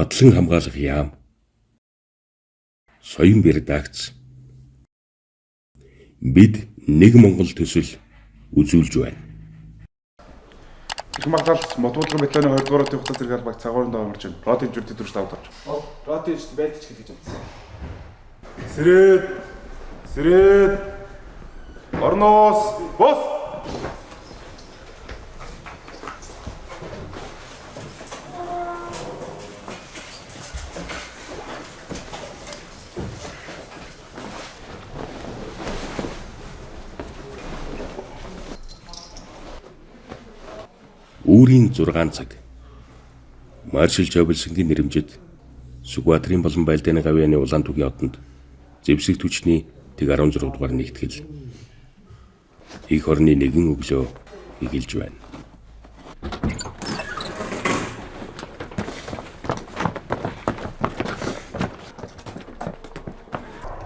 батлан хамгаалах яам, соён редакц бид нэг Монгол төсөл үзүүлж байна. Их магадaltaй мотодлогын бетоны 2 дугаар хугацаанд зэрэг албаг цагуурын доо амарч байна. Ротын жүр төдрөж давж авч. Ротын жүр байлтч гэж бодсон. Сэрэд. Орноос бос. Үүрийн 6 цаг. Маршал Жобелсонгийн нэрэмжид Сүхбаатарын болон Байлдааны гавьяаны улаан түгийн одонд зэвсэг түвшний тэг 16 дугаар нэгтгэл. Их орны нэгэн өглөө эхэлж байна.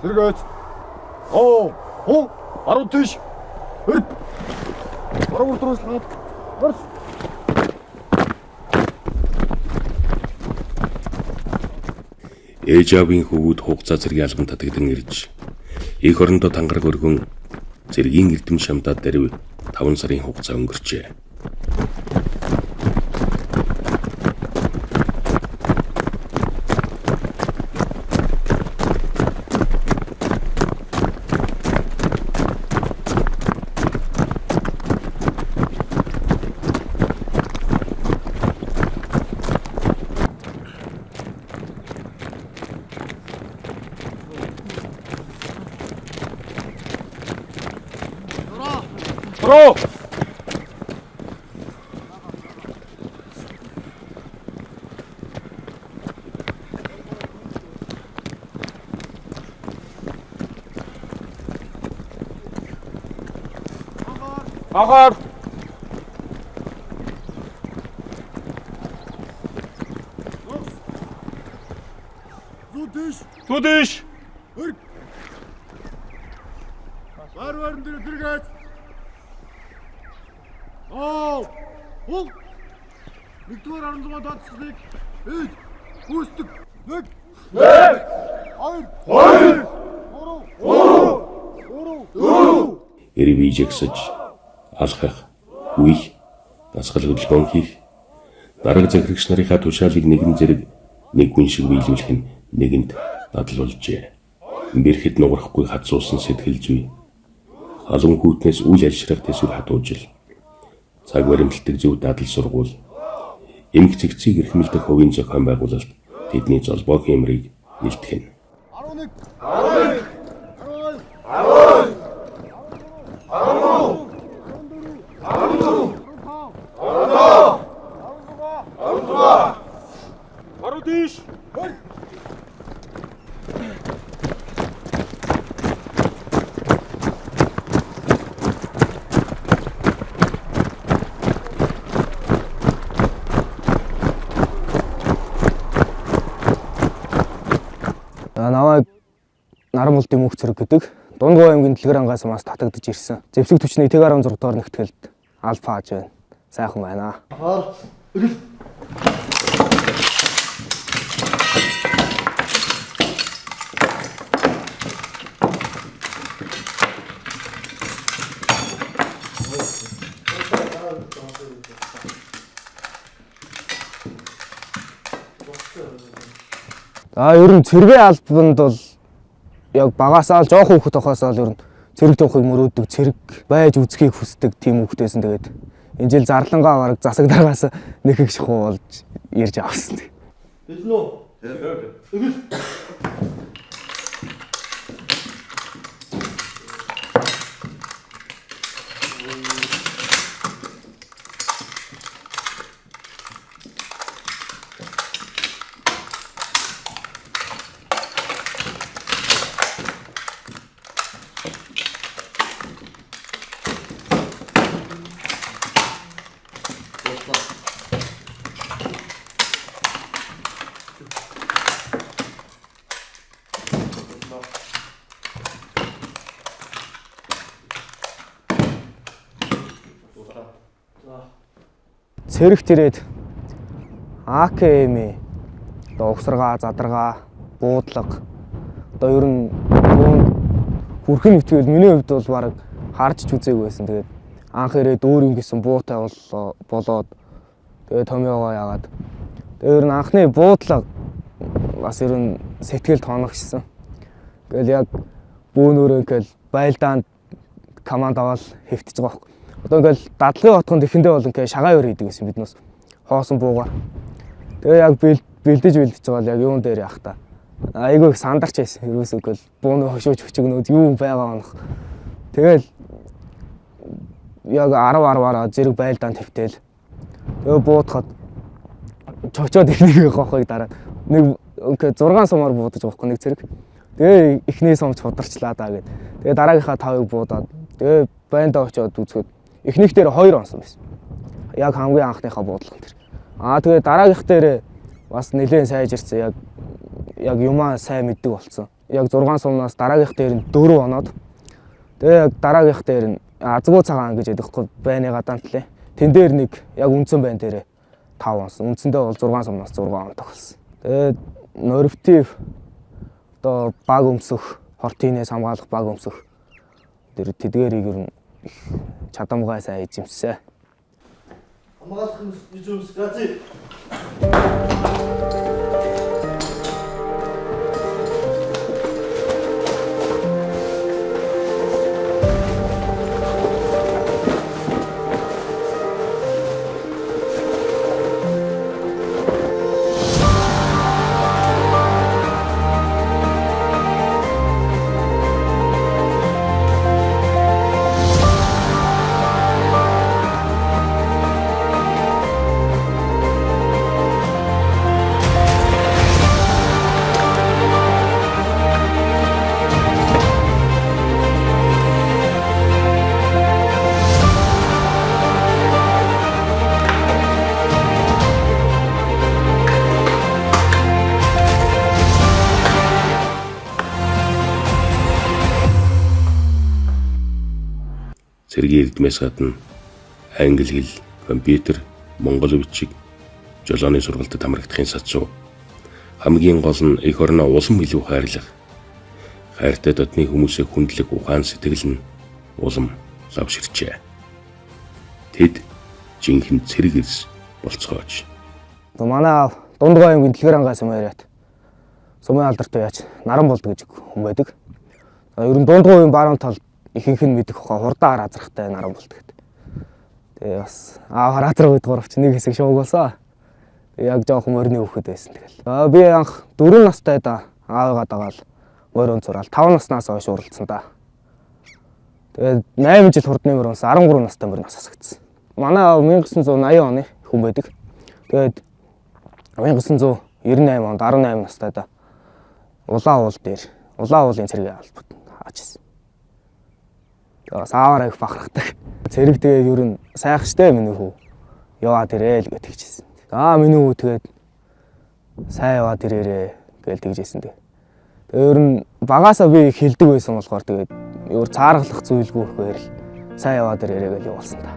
Зэрэгөөц. Оо, 10 тийш. Хөрд. Баруун руу хаад. Марш. Ээжаавын хөвгүүд хугацаа зэргийн албан татагдсан ирж их орондоо тангараг өргөн зэргийн эрдэм шамдаад дэрв 5 сарын хугацаа өнгөрчээ. Бро! Ахаар. Зүдэш. Хөрг. Варварын дээр зэрэгээс. Хул. Нэгдүгээр 16 датцлыг ээж хүүсдэг. Нэг. Хоёр. Эрвижексэж алхах, үеих, дасгал хөдөлгөөн хийх, дарга захирагч нарынхаа тушаалыг нэгэн зэрэг нэг хүн шиг биелүүлэх нь нэгэнт дадал болжээ. Бэрхэд нугарахгүй хацуусан сэтгэл зүй, халуун хүүтнээс үйл ажиллах төсвөр хатуужил, цаг баримтлагдаг зөв дадал сургуул, эмх цэгцийг эрхмэлдэх хувийн зохион байгуулалт тэдний золбоо хэмрийг илтгэн. 11 Пародиш! Намайг Нарамулдын мөнх цэрэг гэдэг Дундгой аймгийн Дэлгэрангаас мас татагдж ирсэн. Зэвсэг түвшний тэг 16 дугаар нэгтгэлд Альфа аж байна. Сайхан байна. Ер нь цэргийн албанд бол яг багасаа л жоохон хүүхэд тохоосоо л ер нь цэрэг тавихыг мөрөөддөг, цэрэг байж үзхийг хүсдэг тийм хүүхдээсэн. Тэгээд энэ жил зарлангаа бараг засаг дараагаас нэг их шахуу болж ирж авсан. Цэрэгт ирээд АКМ одоо угсаргаа, задаргаа, буудлага одоо ер нь хүрхэн нэтгэл миний хувьд бол баг харж ч үзээгүй байсан. Тэгээд анх ирээд өөр юм гэсэн буутай болоод тэгээд томьёогоо яагаад. Тэгээд ер нь анхны буудлага бас ер нь сэтгэл тооногчсон. Тэгэл яг бөөнөрөө ингээл байлдаанд команд аваад хэвтэж байгаа байхгүй. Одоо ингээл дадлагын отгонд ихэндээ бол ингээл шагаа өр хийдэг гэсэн биднээс хоосон буугаар. Тэгээ яг бэлдэж байгаа л яг юун дээр явах та. Айгүй их сандарч байсан. Ерөөсөө ингээл бууны хошууч өчгнүүд юу байгаа манах. Тэгэл яг 10 зэрэг байлдаанд хэвтээл. Тэгээ буудахад чочоод ихнийг гоохыг дараа нэг окей 6 сумаар буудаж байгаа байхгүй нэг зэрэг. Тэгээ эхний сум чударчлаа даа гэд. Тэгээ дараагийнхаа 5-ыг буудаад тэгээ байндаа очиод үзэхэд эхнийх дээр 2 онсон байсан. Яг хамгийн анхныхаа буудлага тэр. Тэгээ дараагийнх дээр бас нэлээд сайжирсан. Яг юмаа сайн мэддэг болсон. Яг 6 сумнаас дараагийнх дээр нь 4 оноод тэгээ яг дараагийнх дээр нь азгуу цагаан гэж ядахгүй байны гадаантлээ. Тэн дээр нэг яг үндсэн байн дээр 5 онсон. Үндсэндээ бол 6 сумнаас 6 он тохиолсон. Тэгээд норматив одоо баг өмсөх, хортинээс хамгаалах баг өмсөх тэр тэдгээрийг ер нь чадамгай сайн эзэмссэн. Хамгаалах эзэмс гази. Цэргийн эрдмээс гадна англи хэл, компьютер, монгол бичиг, жолооны сургалтад хамрагдахын сацуу. Хамгийн гол нь эх орноо улам илүү хайрлах. Хайртай дотны хүмүүсээ хүндлэх ухаан сэтгэл нь улам лавширчээ. Тэд жинхэнэ цэрэг эрс болцгооч. Манай Дундгой аймгийн Дэлгэр ангаас юм яриад сумын алдартай яаж наран болдог гэж хүн байдаг. Ер нь Дундгой баруун талд ихэнх нь мэдэх хаа хурдан ар азрахтай наран болдог гэдэг. Тэгээ бас ааваар азрах үед гуравч нэг хэсэг шуугуулсаа. Яг жоохон морины хөхөд байсан тэгэл. Би анх 4 настай да аавыгаа дагаал морин зураал 5 наснаас хойш уралдсан да. Тэгээд 8 жил хурдны морин 13 настай морноос асагдсан. Манай аав 1980 оны хүн байдаг. Тэгээд 1998 онд 18 настай да улаан уул дээр улаан уулын цэргийн албад хааж ирсэн. Саавар их бахархдаг. Цэрэг тэгээ ер нь сайх штэ миний хүү. Яваад ирээл гэж тэгжсэн. Миний хүү тэгээд сайн яваад ирээрээ гэж тэгжсэн. Тэгээ ер нь багаасаа би хэлдэг байсан болохоор тэгээд ер цааргалах зүйлгүй ихээр л сайн яваад ирээрээ гэж явуулсан та.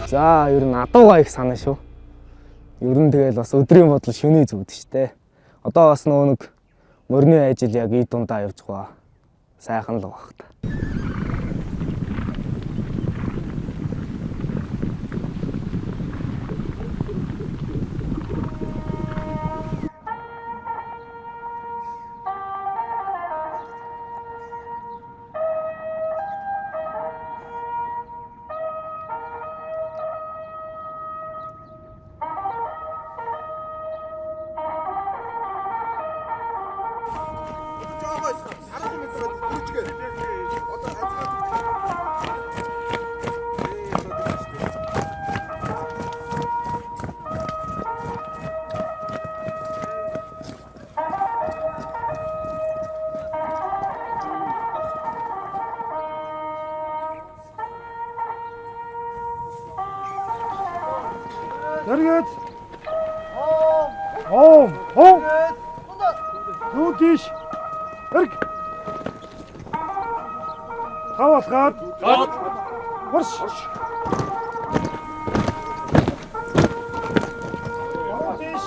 За ер нь адуугаа их санаа шүү. Ер нь тэгэл бас өдрийн бодол шөнийн зүгд штэ. Одоо бас нөгөө нэг морины ажил яг ий дундаа явж байгаа. Сайхан л баг та. Дэргэд. Оо. Юу тийш? Эрг. Хаваалгаад. Марш. Юу тийш?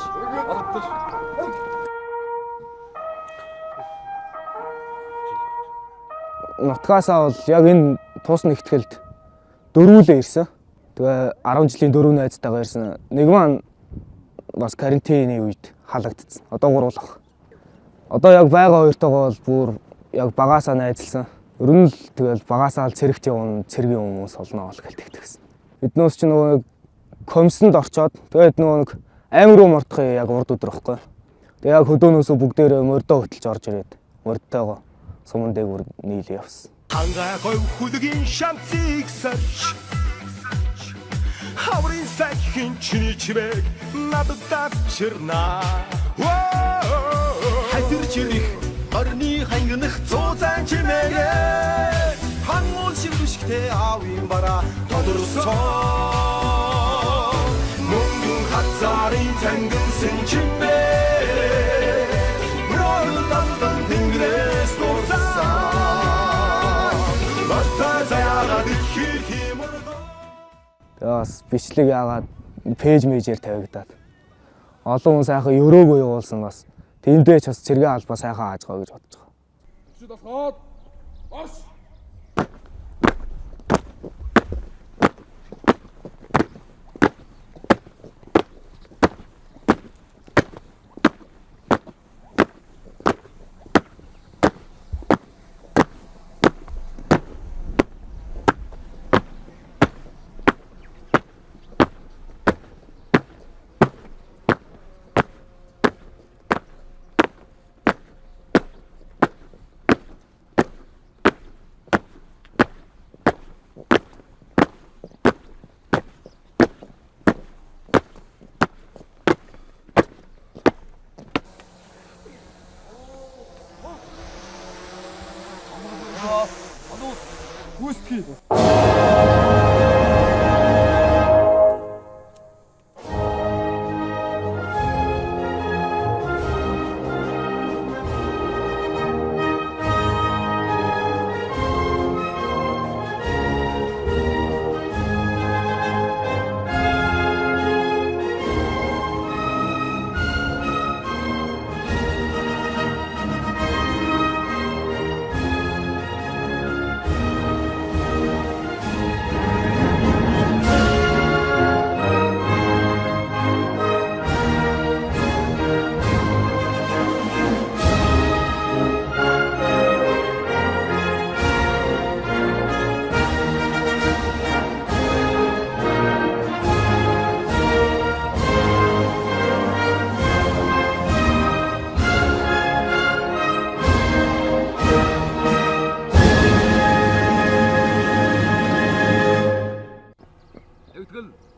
Нутгаасаа бол яг энэ туусны ихтгэлд дөрвөлөө ирсэн. Тэгээ 10 жилийн дөрөв найзтайгаа ирсэн. Нэг маань бас карантины үед халагдсан. Одоо гуруулах. Одоо яг байгаа хоёртойгоо бол бүр яг багаасаа найзлсан. Ер нь л тэгэл багаасаа л цэрэгт явна, цэргийн хүмүүс олноо бол гэлтэгсэн. Эднээс ч нөгөө комиссонд орчоод тэгээд нөгөө нэг аймаг руу мортохын яг урд өдөр байхгүй. Тэгээ яг хөдөөнөөсөө бүгдээрээ мордоо хөтлж орж ирээд мордтойгоо суман дээгүүр нийлээ явсан. Хангайгүй хүлгийн шамцыг сарч Хаврын сайхын чиний чимэг надад давчирна Хайтэр чирих орны хангинах цуцан чимэгэ Хангуул шивдэшгтэй аавын бара тодорсон Мөнгөн хацарын цангинсэн чимэг Мөрөөлөн дандан тэнгэрээс дурсан Барта заяагаад ихэр химэрдо Бас бичлэг яагаад пэйж мэйжээр тавигдаад олон хүн сайхан өрөөгөө явуулсан бас тэндээ ч бас цэргийн албаа сайхан хааж байгаа гэж бодож байгаа. Зүд болоход. Марш. Гүсти.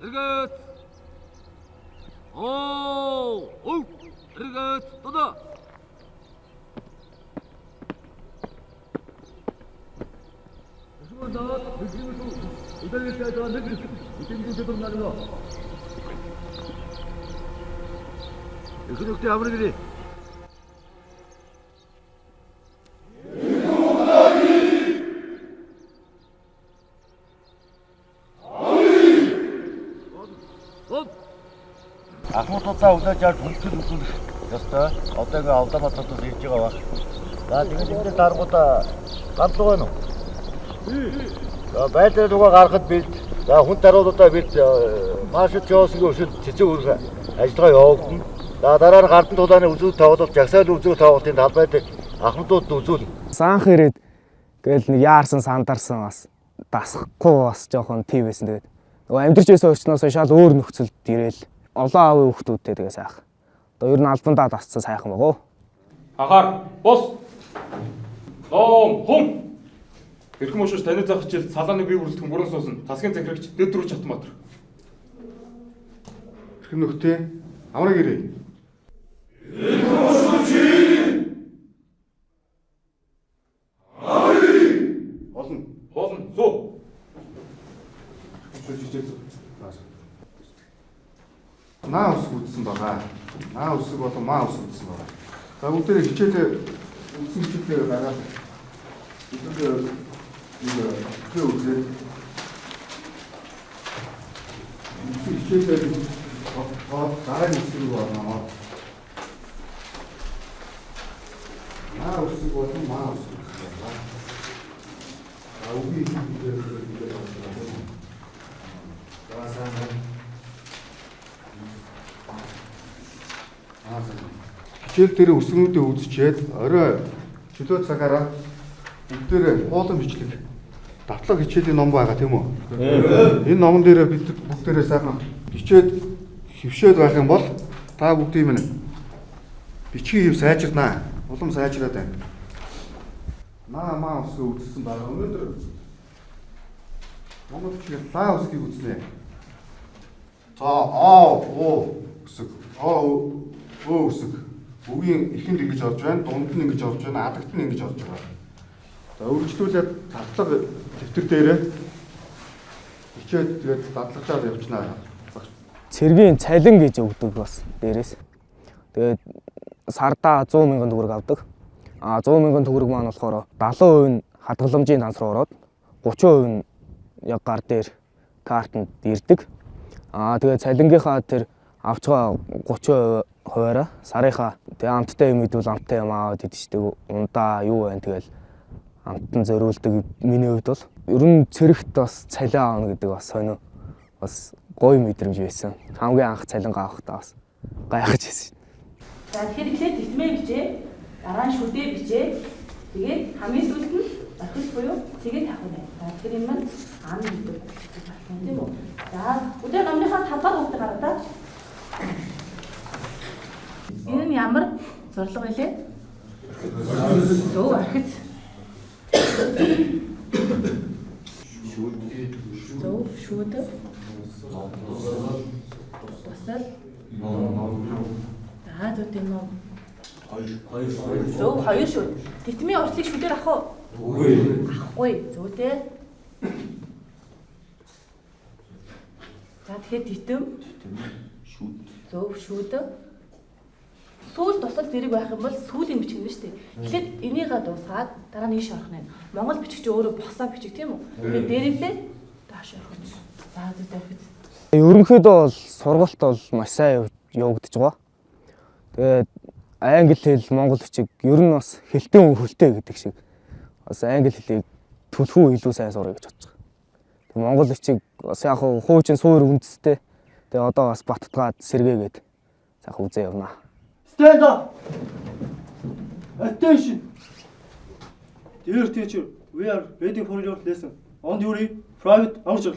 Эргээд. Эргээд. Тодо. Ахмадуудаа хүлээж авч хүндэтгэл үзүүлэх ёстой. Одоо ингээ Улаанбаатараас ирж байгаа ба. За тэгээд энэ даргуудаа гандлуу байна уу? За байдлаа руугаа гаргахад бид за хүн даргуудаа бид маршрут жоосгийн өшөнд цэцэг үрэх ажиллагаа явуулна. За дараа нь гардан тулааны үзүүл тоглолт, жагсаал үзүүл тоглолтын талбайд ахмадууд үзүүлнэ. Санх ирээд гээл нэг яарсан сандарсан бас дасахгүй бас жоохон тийм байсан. Тэгээд нөгөө амьдарч байсан орчноос шал өөр нөхцөлд ирээл олон аавын хүүхдүүдтэй тэгээ сайх. Одоо ер нь албандаа дасцсан сайхан байгаа. Ахаар бус. Хум. Хэрхэн уушууш таны зах хичээл салааны бие бүрэлдэхүүн бүрэн суусна. Тасгийн захирагч дэд рүү Чатмаатар. Хэрхэн нөхтэй амраг ирээ. Хоолн суу. Наа ус үзсэн байгаа. Наа усыг болон маа ус үзсэн байгаа. За бүгдээ хичээлээ үзсэн хичээлээ гаргаад бүгдээ үзээ. Хичээлээ дараа нь хэсэг байна. Наа усыг болон маа ус үзсэн байгаа. Ауги хичээл дээр өсгөнүүдээ үзчихэд орой чөлөө цагаараа бүгдээр хуулан бичлэг давтлаг хичээлийн ном байгаа тийм үү? Энэ номон дээр бид бүгдээрээ сайхан бичээд хөвшөөд байх юм бол та бүгдийн минь бичгийн хэв сайжирнаа. Улам сайжраад байна. Наа маа усыг үзсэн байгаа. Өнөөдөр Монгол бичгээр лаа усыг үзнэ. За үсэг. Үсэг. Үгийн ихэнд ингэж орж байна, дунд нь ингэж орж байна, адагт нь ингэж орж байгаа. За өргөжлүүлээд татлага дэвтэр дээрээ хичээд тэгээд дадлагчаар явчихнаа. Цэргийн цалин гэж өгдөг бас дээрээс. Тэгээд сардаа 100 мянган төгрөг авдаг. 100 мянган төгрөг маань болохоор 70% нь хадгаламжийн данс руу ороод 30% нь яг гар дээр картанд ирдэг. Тэгээд цалингийнхаа тэр авч байгаа 30% хуваараа сарынхаа тэг амттай юм идвэл амттай юм аваад идчихдэг. Ундаа юу байна тэгэл амттан зориулдаг. Миний хувьд бол ер нь цэрэгт бас цалин аавна гэдэг бас сонио бас гоё мэдрэмж байсан. Хамгийн анх цалингаа авахдаа бас гайхаж байсан. За тэгэхээр эхлээд тэтмээ бичээ, дараа нь шүдээ бичээ. Тэгээд хамгийн сүүлд нь орхис буюу цэгээ тавих юм байна. За тэгэхээр энэ маань ам гэдэг тийм үү? За өдөр номныхаа талбай хөвгт гараа та. Энэ нь ямар зорилго вэ? Зөв орхис. Зөв шүд. Басал. Зөв тийм үү? Зөв хоёр шүд. Тэтмийн орчлыг шүдээр авах уу? Авахгүй. Зөвтэй. За тэгэхээр тэтэм шүд. Зөв шүд. Сүүл тусал зэрэг байх юм бол сүүлийн бичиг нь шүү дээ. Тэгэхээр энийгээ дуусгаад дараа нь ийш орох нь. Монгол бичиг чи өөрөө босоо бичиг тийм үү? Тэгээд дээрээсээ дааш орох. За зөв орхиц. Ерөнхийдөө бол сургалт бол маш сайн явагдаж байгаа. Тэгээд англи хэл, монгол бичиг ер нь бас хэлтэн хөлтэй гэдэг шиг бас англи хэлийг түлхүү илүү сайн сурах гэж бодож байгаа. Тэг монгол бичиг бас яг хуучин суур үндэстэй. Тэгээ одоо бас баттгаад сэргээгээд сайхан үзээ явнаа. Stand up. Attention. Dear teacher, we are ready for your lesson. On duty, private marshal.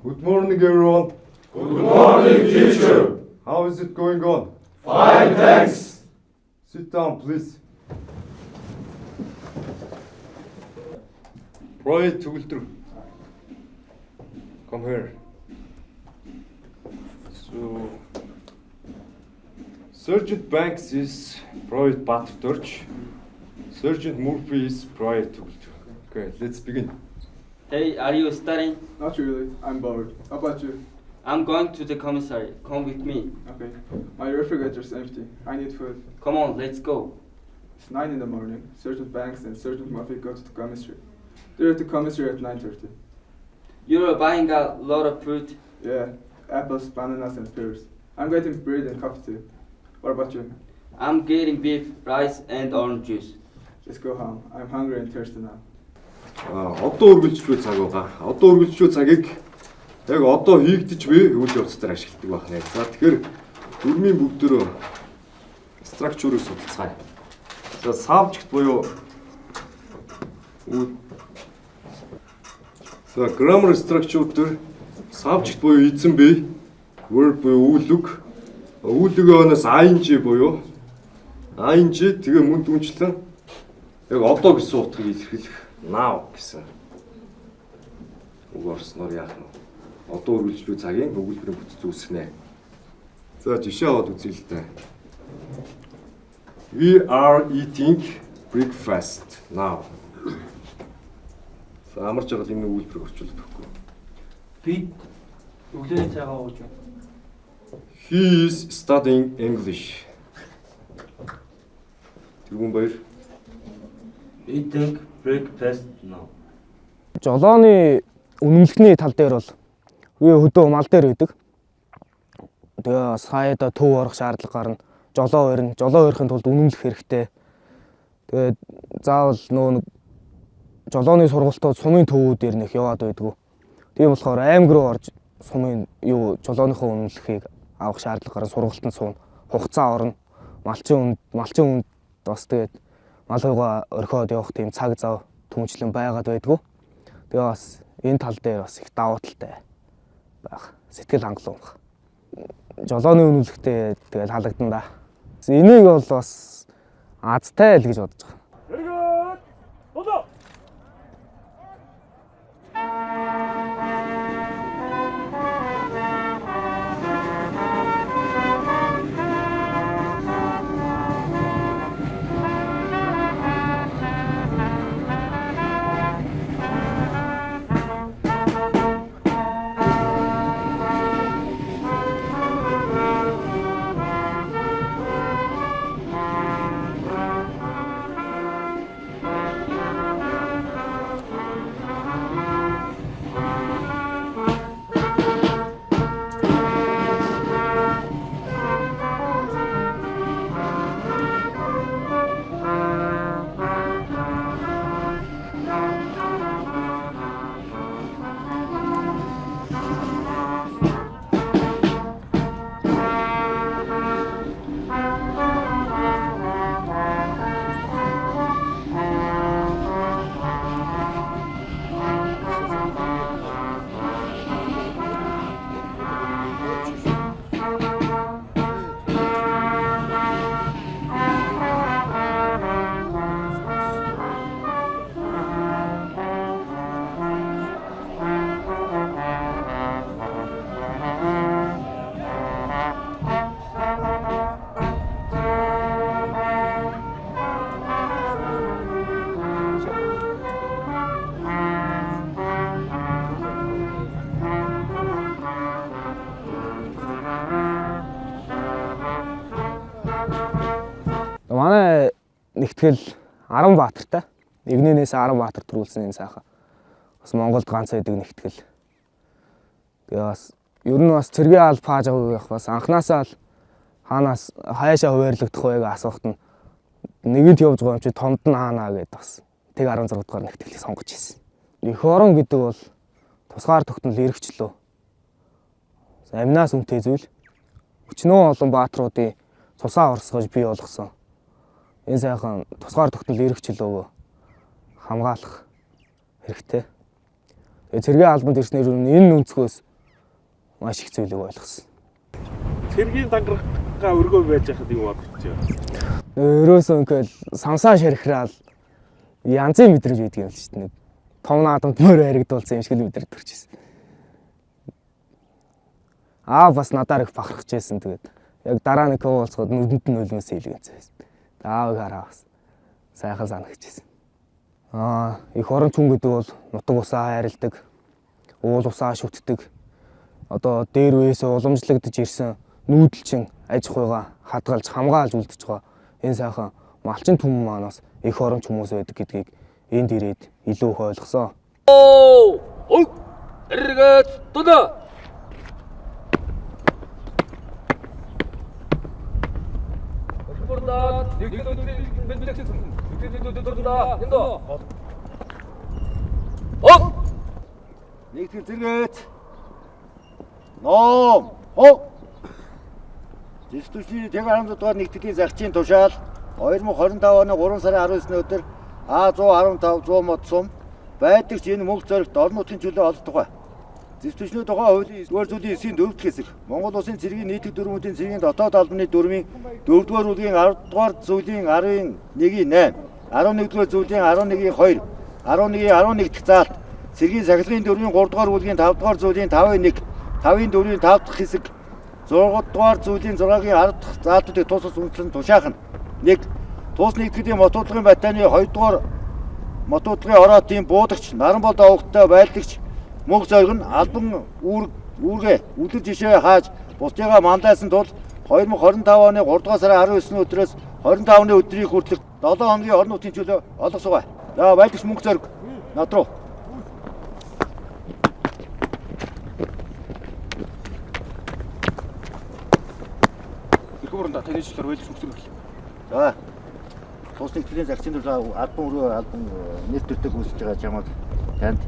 Good morning everyone. Good morning, teacher. How is it going on? Fine, thanks. Sit down please. Private төгөлдөр. Come here. So Sergeant Banks is Private Batterdorch. Sergeant Murphy is Private Tugultur. Okay, let's begin. Hey, are you studying? Not really. I'm bored. How about you? I'm going to the commissary. Come with me. Okay. My refrigerator's empty. I need food. Come on, let's go. It's 9 in the morning. Sergeant Banks and Sergeant Murphy go to the commissary. They're at the commissary at 9:30. You're buying a lot of fruit? Yeah. Apples, bananas, and pears. I'm getting bread and coffee too. What about you? I'm getting beef, rice, and orange juice. Let's go home. I'm hungry and thirsty now. Одоо үргэлжлэж буй цаг байгаа. Одоо үргэлжлэж буй цагийг яг одоо хийгдэж буй үйл явц дээр ашигладаг байна. За тэгэхээр дөрмийн бүгдөө структурыг судалцгаая. За subject буюу за grammar structure дээр subject буюу эзэн бий, verb буюу үйлэг, үйлэгөөс ing буюу ing тэгээ мөн дүнчлэн яг одоо гэсэн утгыг илэрхийлэх now гэсэн үг орсноор яах нь одоо үргэлжлэж буй цагийн өгүүлбэрийн бүтц үүснэ. За жишээ аваад үзье л дээ. We are eating breakfast now. За амарч байгаа юм өгүүлбэрийг орчуулдаг байхгүй. Би өглөөний цайгаа ууж байна. He is studying English. Тэрүүн баяр. Eating breakfast now. Жолооны үнэмлэхний тал дээр бол үе хөдөө мал дээр байдаг. Тэгээ саяда төв орох шаардлага гарна. Жолоо өрхийн тулд үнэмлэх хэрэгтэй. Тэгээд заавал нөө жолооны сургалтууд сумын төвүүдээр нэх яваад байдгүй. Тийм болохоор аймаг руу орж сумын жолооныхоо үнэмлэхийг авах шаардлага гарна. Сургалтанд суuna. Хугацаа орно. Малчин үнд бас тэгээд мал хуйгаа орхиод явах тийм цаг зав түнчлэн байгаад байдгүй. Тэгээ бас энэ тал дээр бас их давуу талтай байх. Сэтгэл хангалуун баг. Жолооны үнэмлэхтэй тэгэл халагдана да. Энийг бол бас азтай л гэж бодож байгаа. Эргээд. Болоо. Манай нэгтгэл 10 баатартай. Игнэнээс 10 баатар төрүүлсэн энэ сайхан. Бас Монголд ганц байдаг нэгтгэл. Тэгээ бас ер нь бас цэргийн аль пааж авах бас анханасаа л хаанаас хаяашаа хуваарлагдах байг асуухт нь нэгэнт явж байгаа юм чи томд нь хаанаа гэдээ бас тэг 16 дугаар нэгтгэлийг сонгож ирсэн. Эх орон гэдэг бол тусгаар тогтнол эргэжлөө. Амнаас үнэтэй зүйл. Өчнөө олон баатруудын цусаа орсгож бий болгосон. Энэ сайхан тусгаар тогтнол эргэжлөөгөө хамгаалах хэрэгтэй. Тэгээ цэргийн албанд ирснээр энэ өнцгөөс маш их зүйлийг ойлгосон. Цэргийн дангарахга өргөө байж хахад юу бодож байна? Өөрөөсөө ингээл самсаа шархраал янзын мэдрэмж байдаг юм л шүү дээ. Том наадамд мөрөө харигдуулсан юм шиг л мэдрэг төрчихсэн. Бас надаар их бахархаж байсан. Тэгээд яг дараа нэг уулзахад нүдэнд нь өлмөс илгээсэн. Аавыг хараа бас сайхан санагдчихсэн. Эх орон хүн гэдэг бол нутаг усаа хайрладаг, уул усаа шүтдэг. Одоо дээр үеэсээ уламжлагдж ирсэн нүүдэлчин аж ахуйгаа хадгалж хамгаалж үлдэж байгаа энэ сайхан малчин түмэн манаас эх оронч хүмүүс байдаг гэдгийг энд ирээд илүү их ойлгосон. Эргээд тунаа. Дурдаад нэгэн өдрийн бэлтгэсэн. Нэгэн дурдаа эндо. Нэгтгэл зэрэгэт. Ном. Хоо. Дистүчний тэг 17 дугаар нэгтгэлийн зарчийн тушаал 2025 оны 3 сарын 19-ний өдөр А115 100 мод сум байдаг ч энэ мөнгө зоригт орон нутгийн чөлөө олох тухай. Дистүчний тухай хуулийн 9-р зүйлийн 9-ийн 4-р хэсэг. Монгол Улсын цэргийн нийтлэг дүрмүүдийн цэргийн дотоод албаны дүрмийн 4-р бүлгийн 10-р зүйлийн 10-ийн 1-ийн 8, 11-р зүйлийн 11-ийн 2, 11-ийн 11 дахь заалт, цэргийн сахилгын дүрмийн 3-р бүлгийн 5-р зүйлийн 5-ийн 1, 5-ийн 4-ийн 5 дахь хэсэг, 6-р зүйлийн 6-гийн 10 дахь заалтуудыг тус үндэслэн тушаах нь 1. Тус нэгтгэлийн мотуудлагын батальны 2-р мотуудлагын ороотын буудагч, Наранбол давагттай байлагч мөнх зориг нь албан үүргээ үдир жишээ хааж бусдыгаа мандайсан тул 2025 оны 3 дугаар сарын 19-ний өдрөөс 25-ны өдрийн хүртэл 7 хоногийн орон нутгийн чөлөө олох сугай. За байлагч мөнх зориг над руу. Бүрэн таны жилээр байлж өгсөн гэх юм. За. Тус нэгтгэлийн зарчим төлөө албан нэр төртөг үүсэж байгаа чамд танд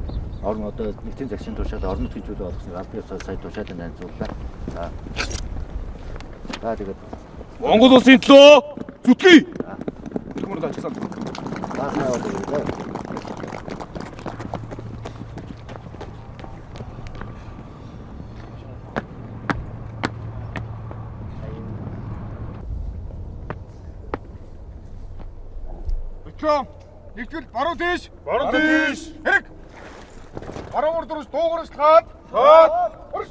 орон одоо нэгтгэлийн зарчим тушаал орон нутгийн чөлөө олгосон албан ёсоор сая тушаалын танилцууллаа. За. За тэгээд Монгол улсын төлөө зүтгэе. Тэр мөрөнд ачаасан. Нэгтгэл баруун тийш. Баруун тийш. Хэрэг. Баруун дөрөж дуугарчлаад. Орш.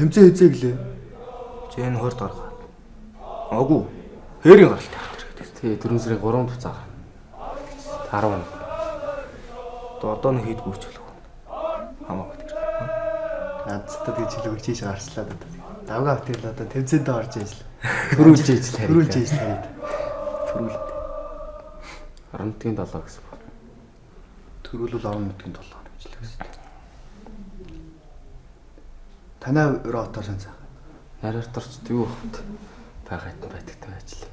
Тэмцээ хийзээ гэлээ. Жэн 20 гарга. Агуу. Хээрийн гаралтай хэрэгтэй. Тий, 4 сарын 3 дахь цаг. 10 хоног. Одоо нэг хийдгүү ч болов. Хамаагүй тэр. Надцтай гэж хэлэв чийш гарчлаа даа. Давгаа хөтөл одоо тэмцээндээ орж ижил. Төрүүлж ижил харин. Төрүүлж ижил харин. Төрүүл. Орон нутгийн 7 гэсэн. Төрүүлвэл орон нутгийн 7 гэж л гэсэн. Танай ротор шанс. Нараар торч юу хот байгаад байдагтай ажил.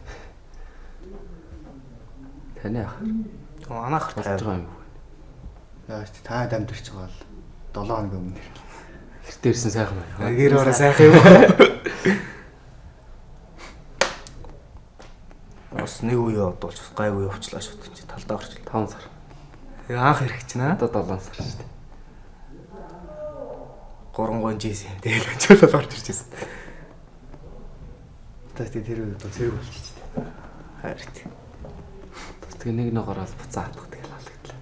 Таны ах. Анаах болж байгаа юм. Яач та дамжирч байгаа л 7 хоног өмнө. Гэртээ ирсэн сайхан байна. Гэр ороо сайхан юм. Бас нэг үе одуулж гайгүй явчлаа шууд чи талдаа орч 5 сар. Анх хэрэг чинь одоо 7 сар шүү дээ. 3 гон жийс юм. Тэгэл очиод орж ирчихсэн. Тэт тэр үед зэрэг болчихсон. Хайрт. Тэгээ нэг ногоорол буцаа хатдаг тэгэл халагдлаа.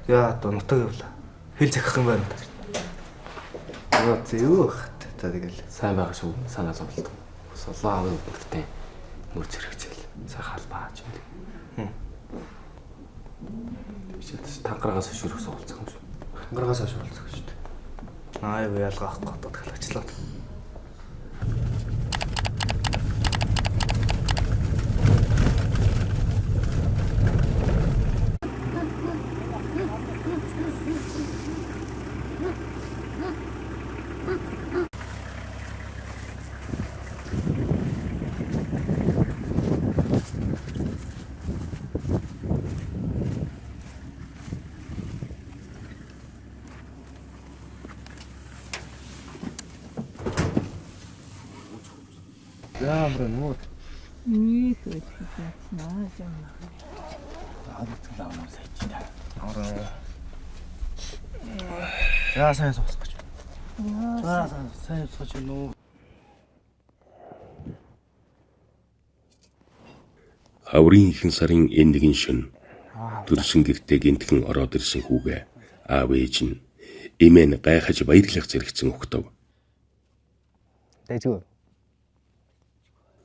Яа одоо нутаг явлаа. Хэл захих юм байна. Яа зөөх. Та тэгэл сайн байгаа шүү. Санаа зовлоо. Солоо аав өгдөртэй. Мөр зэрэгцэл. Сайхан албаач юм. Бичээд тангарагаас шүрх суулцах юм шүү. Тангарагаас шуулцах шүү дээ. Аа юу ялгаахгүй одоо тахлагчлаа. Яамраа нуу. Нэг наа жаа. Аавцлаа сайчта. Авраа. Яа сайн сосгоч. Яа сайн сосгоч нуу. Хаврын ихэнх сарын энэ нэгэн шөнө төрсөн гэртээ гинтхэн ороод ирсэн хүүгээ аав ээж нь эмээ нь гайхаж баярлах зэрэгцэн өгтөв. Дэжгүй.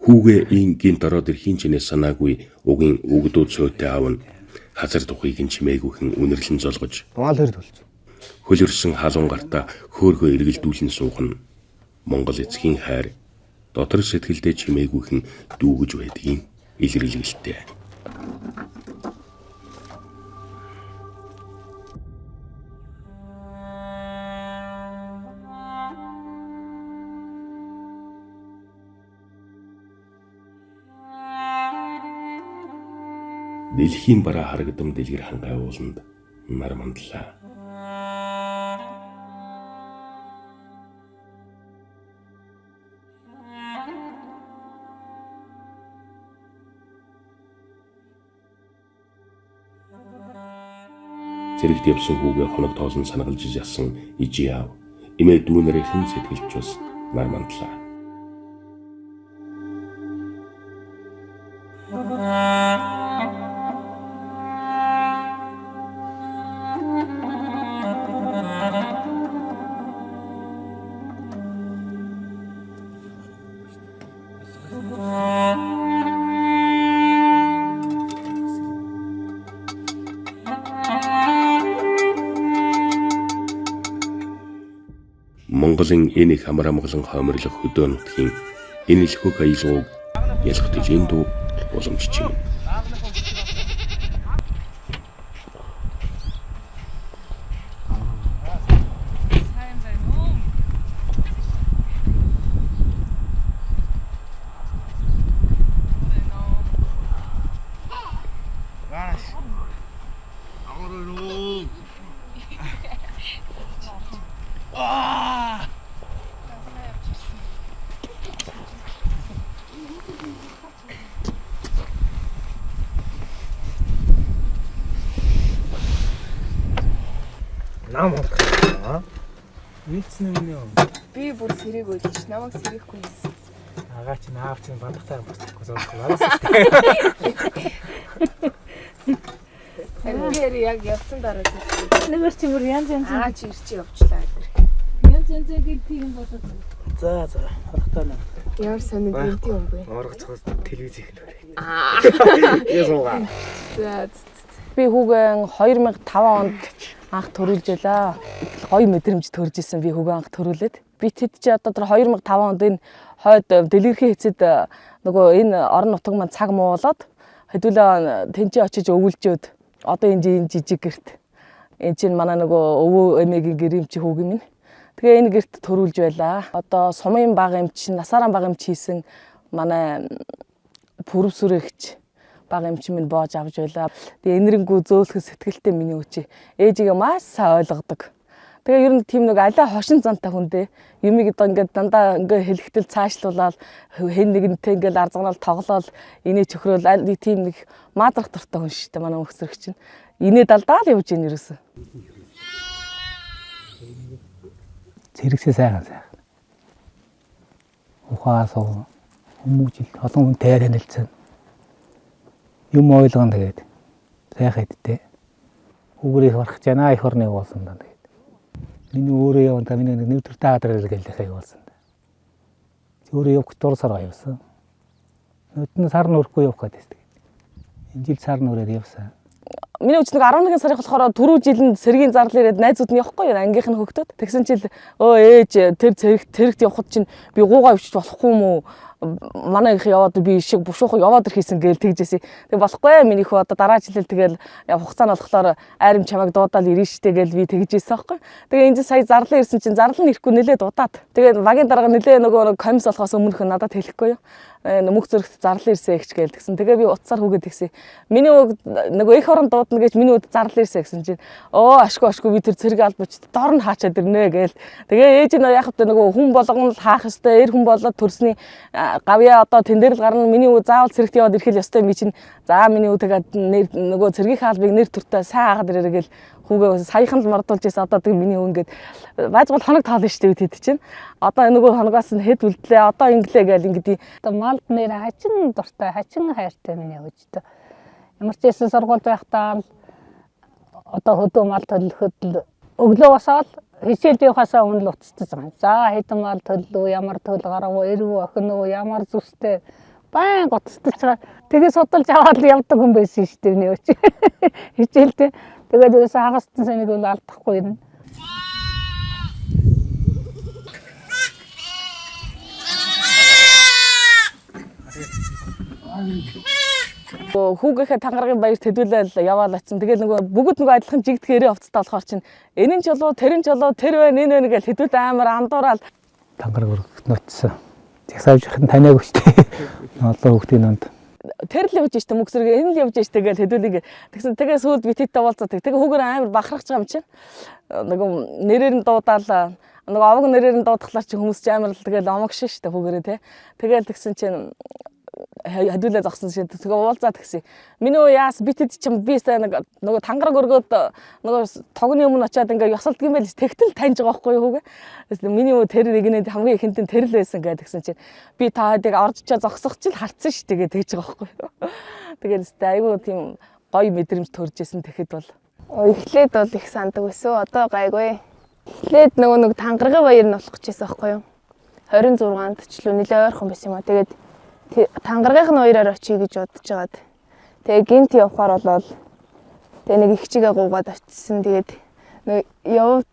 Хүүгээ ин гинт ороод ирэхийн чинээс санаагүй угийн өгдүүд сөөтэй аав нь хазар тухыг нь чимээгүйхэн үнэрлэн золгож Маал хэрд болж. хөлөрсөн халуун гартаа хөөргөө эргэлдүүлэн суухна. Монгол эцгийн хайр дотор сэтгэлдээ чимээгүйхэн дүүгэж байдгийн илэрлэгтэй. Дэлхийн бараа харагдам дэлгэр хангай ууланд нар мандлаа. Зэрэгт явсан хүүгээ хоног тоолон санагалж ясан ижи аав эмээ дүүнэрээ хэн сэтгэлж бас нар мандлаа. Монголын энэ их амар амгалан хооморлох хөдөө нутгийн энэ л хөх аялгауг ялах тэжээнд уламжч юм. Нам аа. Вицнэ минь. Би бүр сэрэг өөлж намайг сэрэхгүй юмсан. Агаа чи наав чинь бадахтаа босчихгүй зовлоо шүү дээ. Тэр яг явсан дараа тийм. Нэгээр чи бүр янз янз аа чи ирчи явчлаа. Янз янз гэл тийм болоод. За харахтаа нэ. Ямар сонир гэнти юм бэ? Оргоцгоос телевиз их нөр. Аа. Ясууга. За Би хүүгэн 2005 онд анх төрүүлж байлаа. Гоё мэдрэмж төрж исэн би хүүгэн анх төрүүлээд. Би тэд чи одоо тэр 2005 онд энэ хойд дэлгэрхийн хэцэд нөгөө энэ орон нутаг маань цаг муулаад хэдүүлээ тэнцээ очиж өвөлжөөд одоо энэ жижиг гэрт энэ чинь манай нөгөө өвөө эмээгийн гэрэмчи хүүгийн минь. Тэгээ энэ гэрт төрүүлж байлаа. Одоо сумын баг эмч, насааран баг эмч хийсэн манай пүрвсүрэгч баг эмч минь боож авч байлаа. Тэгээ энэрэнгүү зөөлхөн сэтгэлтэй миний өчи ээжигээ маш сайн ойлгодог. Тэгээ ер нь тийм нэг алай хошин зантай хүн дээ. Юмыг одоо ингээд дандаа ингээд хэлэхтэл цаашлуулаад хэн нэгнтэй ингээд арзганаал тоглоол инээ чөхрөөл тийм нэг маадрах дуртай хүн шүү дээ манай өгсөрөгч чинь. Инээ далдаал явж ийн ерөөсөө. Зэрэгсээ сайхан. Ухаасаа хүмүүжил олон хүнтэй танилцсан. Юм ойлгоно тэгээд сайхан идтэй. Хүүгэрийг барах жана их орны болсон даа тэгээд. Миний өөрөө яваа миний нэг төртэй адрал гэлэх явуулсан. Өөрөө явах дурсаар явсан. Нүдэн сар нүрэхгүй явах гэдэг. Энэ жил сар нүрээр явсан. Миний үчиг 11 сарын болохоор 4 жилд сэргийн зардал ирээд найзууд нь явахгүй юу ангийнх нь хөгтөд. Тэгсэн чил ээж тэр цэрэгт явахд чинь би гуугаа өвчж болохгүй юм уу? Манай их яваад би шиг бушуухан яваад ирхийсэн гээл тэгжээсэй. Тэг болохгүй миний хөө одоо дараа жилэл тэгэл хугацаа нь болохоор айрам чамайг дуудаал ирнэ штэ гээл би тэгжээсэн аахгүй. Тэгээ энэ сая зарлан ирсэн чинь зарлал нь ирэхгүй нэлээд удаад. Тэгээд багийн дарга нэлээ нөгөө комисс болохоос өмнөх нь надад хэлэхгүй юу. Мөнх зүрхт зарлал ирсэн гэж гээл тэгсэн. Тэгээ би утсаар хүүгээд тэгсэн. Миний үг нөгөө их орон дуудана гэж миний үд зарлал ирсэн гэсэн чинь ашгүй би тэр цэрэг албач дор нь хаачаад ирнэ гээл. Тэгээ ээж нь яг хөтэ нөгөө хүн болгоно л хаах ёстой. Эр хүн болоод төрсний гавьяа одоо тэн дээр л гарна миний өвөө заавал цэрэгт яваад ирэхэл ёстой ми чинь за миний өвөө тэгээд нөгөө цэргийн хаалбыг нэр төртөө сайн хаагаад ирээрэй гэл хүүгээ саяхан л мордуулж ирсэн одоо тэгээд миний өвөө ингээд баажгал хоног таална штэ үт хэд чинь одоо нөгөө хоногоос нь хэд үлдлээ одоо инглээ гэл ингээд одоо малд нэр хачин дуртай хачин хайртай миний өвчтэй ямар ч байсан сургуульд байхдаа одоо хөдөө мал төлөхөд өглөө босоод хичээлд явахаасаа өмнө л уцтаж байгаа. За хэдэн мал төлөө, ямар төл гарав, эрв охин уу, ямар зүстэй байн уцтаж байгаа. Тэгээ судалж аваад явдаг хүн байсан шүү дээ миний өч. Хичээлдээ тэгээд ерөөсөө хагассан санийг бол алдахгүй юм. Хүүгийнхээ тангаргийн баяр төдөлөөл яваал очсон. Тэгээд нөгөө бүгд нөгөө адилхан жигдэхээрээ овцтой болохоор чинь энэ нь ч болоо тэр нь ч болоо тэр байна энэ байна гэж хэдүүлээ амар андуураад тангараг өргөхт нутсан. Тэгсавжихын таниаг өчтэй. Одоо хүүхдийн нанд. Тэр л явж штэ мөксөрг энэ л явж штэ гэж хэдүүлээ. Тэгсэн тэгээ сүйд битэттэй болцоо. Тэгээ хүүгээр амар бахархаж байгаа юм чинь. Нөгөө нэрээр нь дуудаал нөгөө овог нэрээр нь дуудахлаар чи хүмүүс ч амар л тэгээ омогшин штэ хүүгээрээ те. Тэгээл тэгсэн чинь хадуулаа зогсон шиг тэгээ уулзаад гисэн. Миний уу яас битэд чим би нөгөө тангараг өргөөд нөгөө тогны өмнө очиад ингээ ёсолд гэмэл тэгтэл таньж байгаа байхгүй юу хүүгээ. Миний уу тэр нэгнээ хамгийн ихэнд нь тэр л байсан гэж тэгсэн чинь би та хэдийг оржчоо зогсох чинь харцсан ш тэгээ тэгж байгаа байхгүй юу. Тэгээд өстэй айгүй тийм гоё мэдрэмж төрж исэн тэгэхэд бол эхлээд бол их сандаг байсан. Одоо гайгүй. Эхлээд нөгөө нэг тангарагын баяр нь болох гэжсэн байхгүй юу. 26-нд ч л нэлээ ойрхон байсан юм аа. Тэгээд тангарагын хоёроор очие гэж бодож байгаад. Тэгээ гинт явахаар болол тэгээ нэг их чигээ гуугаад очсон. Тэгээд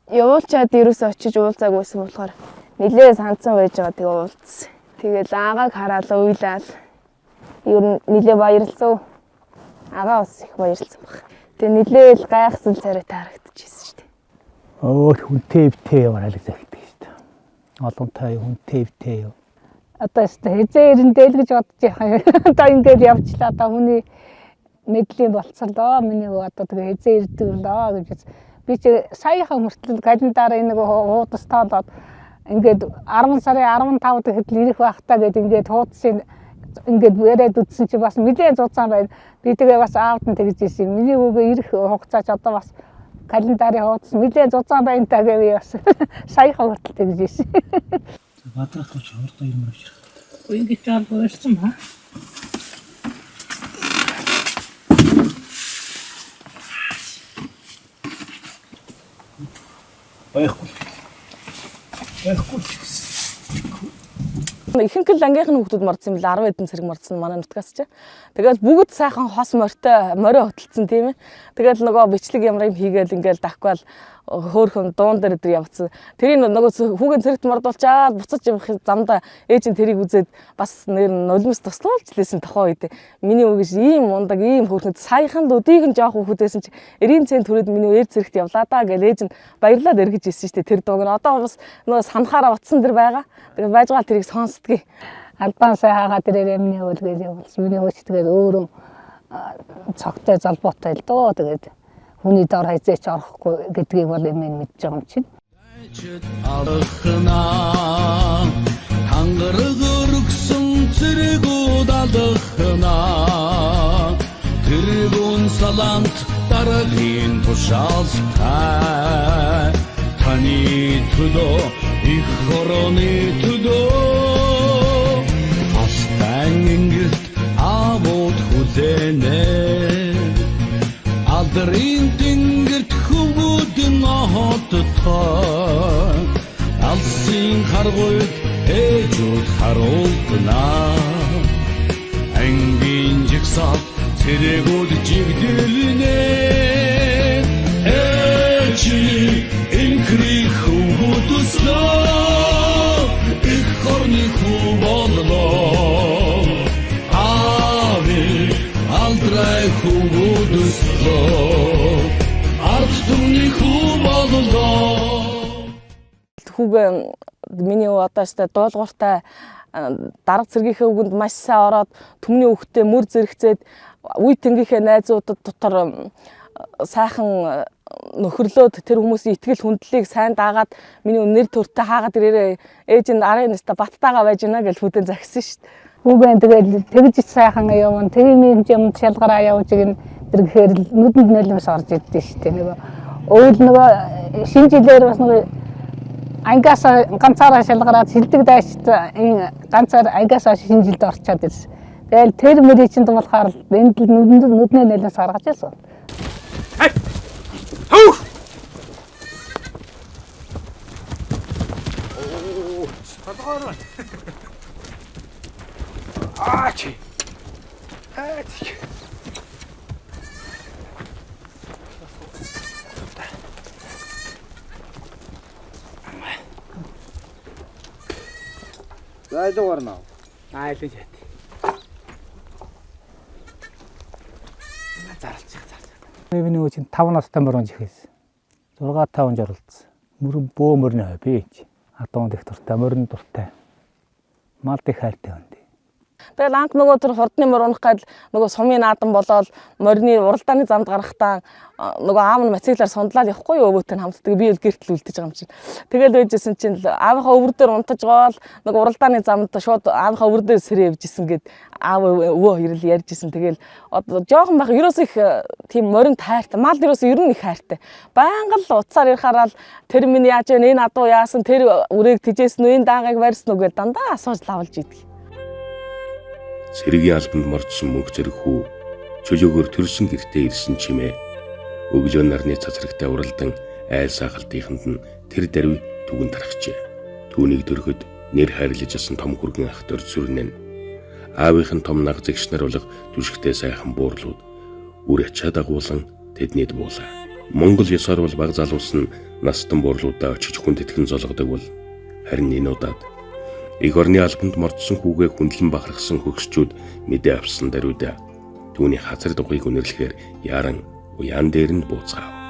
явуулчаад ерөөсөө очиж уулзаагүй байсан болохоор нэлээ санцсан байж байгаа. Тэгээ уулзсан. Тэгээд аагааг хараад уйлаад ер нь нэлээ баярлсан. Агаа бас их баярлсан баг. Тэгээ нэлээ л гайхсан царайтай харагдчихсэн шүү дээ. Хүнтэй битээ яваарай л захидаг шүү дээ. Олонтой хүнтэй битээ яв. Одоо хэзээ ирэндээ л гэж бодож яхаа. Одоо ингээд явчлаа одоо хүний мэдлийн болцолоо. Миний одоо тэгээ хэзээ ирдэг лөө гэж би чи саяхан хүртэл календараа нэг хуудас тоолоод ингээд 10 сарын 15-нд хэдл ирэх байхтаа гэд ингээд хуудсын ингээд яриад үтсэн чи бас мэдээ зузаан байна. Би тэгээ бас аавд нь тэгж ийсэн. Миний өвгөө ирэх хугацаач одоо бас календарын хуудас мэдээ зузаан байна та гэв бас саяхан хүртэл тэгж ийсэн. Бадрах ч хурдан юм авчрах. Ингэж жаал боорсон ба. Баяхгүй. Ихэнх л ангийнхан хүүхдүүд мордсон юм л 10 хэдэн цэрэг мордсон манай нутгаас ч. Тэгэл бүгд сайхан хос морьтой морио хөтөлцсөн тийм ээ. Тэгэл нөгөө бичлэг ямар юм хийгээл ингээл давхвал хөөхөн дуун дээр өдр явцсан. Тэрийг нөгөө хүүгийн цэрэгт мордуулчаад буцаж явах замдаа ээж нь тэрийг үзээд бас нэр нулимс туслуулж лээсэн тохоо үед. Миний өвгөж ийм мундаг ийм хөөрхөд саяхан л өдийг нь жоох хүүхдээсэн чи 90 цент төрөд миний ээж цэрэгт явлаа даа гэж ээж нь баярлаад эргэж ирсэн шүү дээ. Тэр дууг нь одоо бас нөгөө санахаараа утсан дэр байгаа. Тэгээд байжгаал тэрийг сонсдгийг. Албан сая хагаад ирээ миний өвлгээд явуулсан. Миний өвч тэгээд өөрөө цогтой залбуутай л доо тэгээд хүний дор хайзаач орохгүй гэдгийг бол эмээ мэдж байгаа юм чинь. Тангараг өргсөн цэрэгүүд алхнаа тэргүүн салант дараагийн тушаалтай таны төлөө их хорооны төлөө хастан ингэрт авууд хүлэнэ алдрын тэнгэрт хөвгүүдэн хоттой алсын харгуйд ээжүүд харуулнаа ангийн жигсаал цэрэгүүд жигдэлнэ ээжи инкри хөвгүүд өснөө их хорны хөвгөлөө ави алдрай хөвгүүд хүүгээ миний одоо ч дуулууртай дарга цэргийнхээ үгэнд маш сайн ороод түмний хөвгтөө мөр зэрэгцээд үе тэнгийнхээ найзуудад дотор сайхан нөхөрлөөд тэр хүмүүсийн итгэл хүндлэлийг сайн даагаад миний нэр төртөө хаагаад ирээрээ ээж нь арын нэстэ баттайгаа байж гинэ гэж хүдэн загсан шүү дээ. Үгүй тэгэл тэгж сайхан юм тийм юм шалгараа явж гин тэр гэхээр нүдэнд нөлөөс орж ирдэ шүү дээ. Нөгөө өөл нөгөө шинэ жилээр бас нөгөө ангаас ганцаараа шалгараад сэлдэг дайчт энэ ганцаар ангаас шинэ жилд орчоод ирсэн. Тэгэл тэр мөрийн чинь болохоор энд л нүднээ нөлөөс гаргаж ирсэн. Хөө! Хадгаар. Аач. Аач. Зайлуугаар наа. Айлж яа. Зарлчих. Эвний үеийн 5 настай мөрөн жихээс 6-5 жоролцсон. Мөрөн бөө мөрний хой би. Адуун дэх дуртай, мөрөн дуртай. Мал дэх хайртай хүнд. Тэгэл анх нөгөө тэр хурдны мөр унах гал нөгөө сумын наадам болоод морины уралдааны замд гарахтаа нөгөө аав нь мотоциклаар сундлаад явахгүй юу өвөөтэй хамтдаг би л гэртэл үлдэж байгаа юм чинь. Тэгэл байжсэн чинь аавынхаа өвөр дээр унтаж гоол нөгөө уралдааны замд шууд аавынхаа өвөр дээр сэрээ явжсэн гэд аав өвөө хоёр л ярьжсэн. Тэгэл одоо жоохон байх ерөөс их тийм морин тайртай мал ерөөс ер нь их хайртай. Баян л уцаар ярихаараа л тэр минь яаж вэ энэ адуу яасан тэр үрийг тижээсэн үү энэ даагыг барьсан уу гэж дандаа асууж лавлж идэг. Цэргийн албанд мордсон мөнх зэрэг хүү чөлөөгөөр төрсөн гэртээ ирсэн чимээ өглөө нарны цацрагтай уралдан айл сахалтынханд нь тэр даруй түгэн тархжээ. Түүнийг дөрөхөд нэр хайрлаж асан том хүргэн ах дөрж сүрнэн. Аавынх нь том наг зэгш нар болго түшигтэй сайхан буурлууд үр ачаа дагуулan тэднийд буулаа. Монгол ёсоор бол баг залуус нь настан буурлуудаа очиж хүн тэтгэн золгодог бол харин энэ удаад эх орны албанд мордсон хүүгээ хүндлэн бахархсан хөгсчүүд мэдээ авсан даруйда түүний хазар дугыг үнэрлэхээр яран уян дээр нь бууцгаав.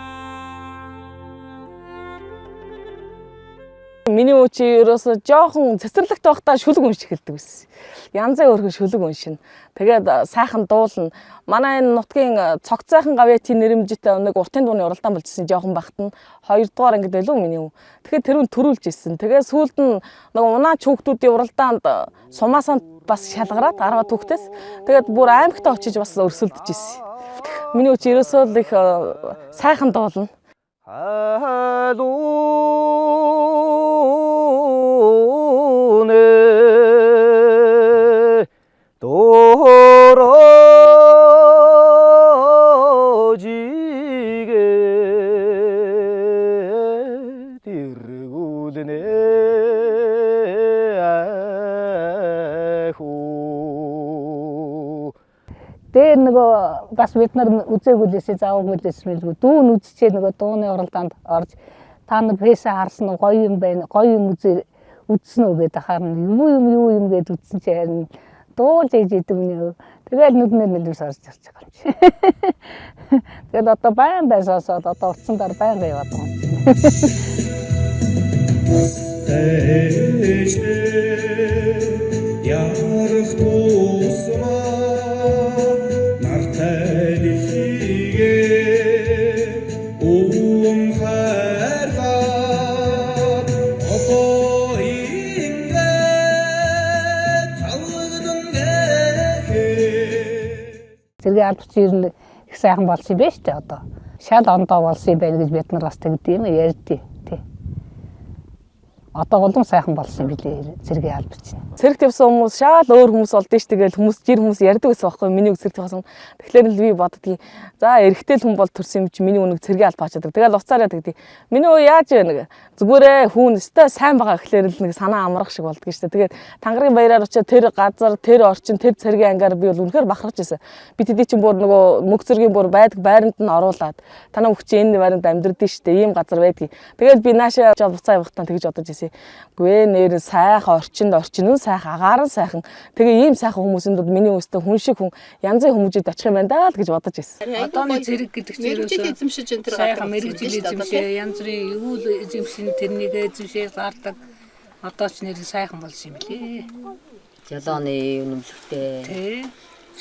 Миний үчи ерөөсө жоохон цэцэрлэгт байхдаа шүлэг уншиж эхэлдэг байсан. Янзын өөрхөн шүлэг уншина. Тэгээд сайхан дуулна. Манай энэ нутгийн цогцойхон гавьяатын нэрэмжтэй нэг уртын дууны уралдаан болжсэн жоохон багт нь 2 дугаар ангид байлуу миний. Тэгэхээр тэрүүн төрүүлж ирсэн. Тэгээд сүүлд нь нэг унаач хүүхдүүдийн уралдаанд сумаасаа бас шалгараад 10 хүүхдээс тэгээд бүр аймагтаа очиж бас өрсөлдөж ирсэн. Миний үчи ерөөсөө л их сайхан дуулна. Дээр нөгөө бас бид нар үзээгүй лээсээ заавал үлээсмэлгүй дүүн үзчихээ нөгөө дууны уралдаанд орж та нар фэйсээ харсан гоё юм байна гоё юм үзсэн үү гэдэг харна юу юм гэд үзсэн чи харин дуулж ээж идэв нэ тэгэл нүднээ нэлээс орж ирж байгаа юм чи тэгэл одоо баян байсаасаад одоо утсандаар баян яваад байгаа Зэрэг албач ер нь их сайхан болсон юм байна шүү дээ одоо. Шал ондоо болсон юм байна гэж бид нар бас тэгдэг юм ярьдээ тий. Одоо улам сайхан болсон юм билээ зэргийн албач. Цэрэг тавьсан хүмүүс шал өөр хүмүүс болдсон шүү дээ. Хүмүүс жир хүмүүс ярьдаг байсан байхгүй миний үг цэрэг тавьсан. Тэгэхээр л би боддгийг за эрэгтэй хүн бол төрсөн юм чи миний үнэг цэргийн албаа очоод. Тэгэл уцаараа тэгдэг. Миний өө яаж вэ нэг зүгээрээ хүн өстой сайн байгаа гэхлээр л нэг санаа амрах шиг болдгоо шүү дээ. Тэгээд Тангарын баяраар очоод тэр газар тэр орчин тэр цэргийн ангиар би бол үнэхээр бахарч байсан. Би тэдий чинь бүр нөгөө мөнх цэргийн бүр байдаг байранд нь оруулаад танаа хөгч энэ байранд амьдрдээ шүү дээ. Ийм газар байдгийг. Тэгэл би наашаа буцаа явахтаа тэгж бодож ирсэн. Гүй нэр сайхан орчинд орчин нь сайхан агаар нь сайхан. Тэгээ ийм сайхан хүмүүсийн дунд миний өстэй хүн шиг хүн янзын хүмүүжид очих юм байна даа л гэж бодож ирсэн. Одооны цэрэг гэдэг чинь ерөөсөө эзэмшиж энэ төр гадаг мэрэгжил эзэмшээ янз бүрийн юу л эзэмшин тэрнийг эзэмшээ гардаг. Одоо ч нэр сайхан болсон юм лээ. Жолооны үнэмлэхтэй. Тий.